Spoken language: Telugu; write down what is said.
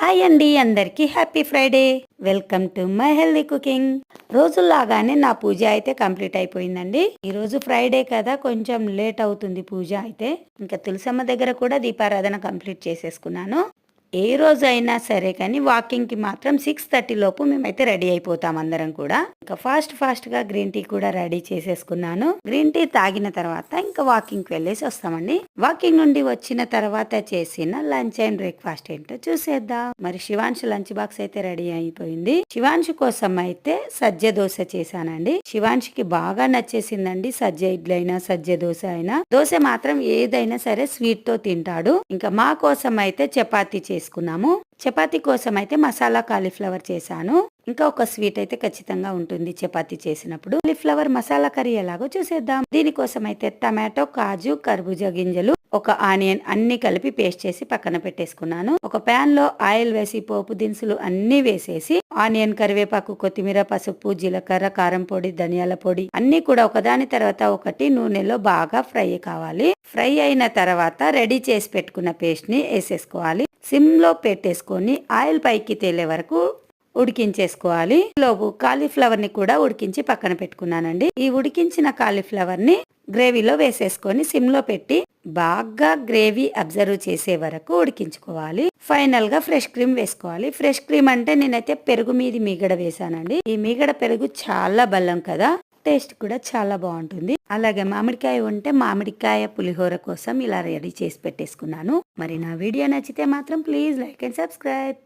హాయ్ అండి, అందరికీ happy Friday. Welcome to my healthy cooking. రోజుల్లాగానే నా పూజ అయితే కంప్లీట్ అయిపోయిందండి. ఈ రోజు ఫ్రైడే కదా, కొంచెం లేట్ అవుతుంది పూజ అయితే. ఇంకా తులసమ్మ దగ్గర కూడా దీపారాధన కంప్లీట్ చేసేసుకున్నాను. ఏ రోజైనా సరే కానీ వాకింగ్కి మాత్రం 6:30 లోపు మేమైతే రెడీ అయిపోతాం అందరం కూడా. ఇంకా ఫాస్ట్ గా గ్రీన్ టీ కూడా రెడీ చేసేసుకున్నాను. గ్రీన్ టీ తాగిన తర్వాత ఇంకా వాకింగ్కి వెళ్ళేసి వస్తామండి. వాకింగ్ నుండి వచ్చిన తర్వాత చేసిన లంచ్ అండ్ బ్రేక్ఫాస్ట్ ఏంటో చూసేద్దాం. మరి శివాంశు లంచ్ బాక్స్ అయితే రెడీ అయిపోయింది. శివాంశు కోసం అయితే సజ్జ దోశ చేశానండి. శివాంశుకి బాగా నచ్చేసిందండి. సజ్జ ఇడ్లీ అయినా సజ్జ దోశ అయినా. దోశ మాత్రం ఏదైనా సరే స్వీట్ తో తింటాడు. ఇంకా మా కోసం అయితే చపాతీ చేసుకున్నాము. చపాతీ కోసం అయితే మసాలా కాలీఫ్లవర్ చేశాను. ఇంకా ఒక స్వీట్ అయితే ఖచ్చితంగా ఉంటుంది చపాతీ చేసినప్పుడు. కాలీఫ్లవర్ మసాలా కర్రీ ఎలాగో చూసేద్దాం. దీనికోసం అయితే టమాటో, కాజు, కర్బూజా గింజలు, ఒక ఆనియన్ అన్ని కలిపి పేస్ట్ చేసి పక్కన పెట్టేసుకున్నాను. ఒక ప్యాన్ లో ఆయిల్ వేసి పోపు దినుసులు అన్ని వేసేసి ఆనియన్, కరివేపాకు, కొత్తిమీర, పసుపు, జీలకర్ర, కారం పొడి, ధనియాల పొడి అన్ని కూడా ఒకదాని తర్వాత ఒకటి నూనెలో బాగా ఫ్రై కావాలి. ఫ్రై అయిన తర్వాత రెడీ చేసి పెట్టుకున్న పేస్ట్ ని వేసేసుకోవాలి. సిమ్ లో పెట్టేసుకొని ఆయిల్ పైకి తేలే వరకు ఉడికించేసుకోవాలి. లోపు కాలీఫ్లవర్ ని కూడా ఉడికించి పక్కన పెట్టుకున్నానండి. ఈ ఉడికించిన కాలీఫ్లవర్ ని గ్రేవీలో వేసేసుకొని సిమ్ లో పెట్టి బాగా గ్రేవీ అబ్జర్వ్ చేసే వరకు ఉడికించుకోవాలి. ఫైనల్ గా ఫ్రెష్ క్రీమ్ వేసుకోవాలి. ఫ్రెష్ క్రీమ్ అంటే నేనైతే పెరుగు మీది మీగడ వేసానండి. ఈ మీగడ పెరుగు చాలా బలం కదా, టేస్ట్ కూడా చాలా బాగుంటుంది. అలాగే మామిడికాయ ఉంటే మామిడికాయ పులిహోర కోసం ఇలా రెడీ చేసి పెట్టేసుకున్నాను. మరి నా వీడియో నచ్చితే మాత్రం ప్లీజ్ లైక్ అండ్ సబ్స్క్రైబ్.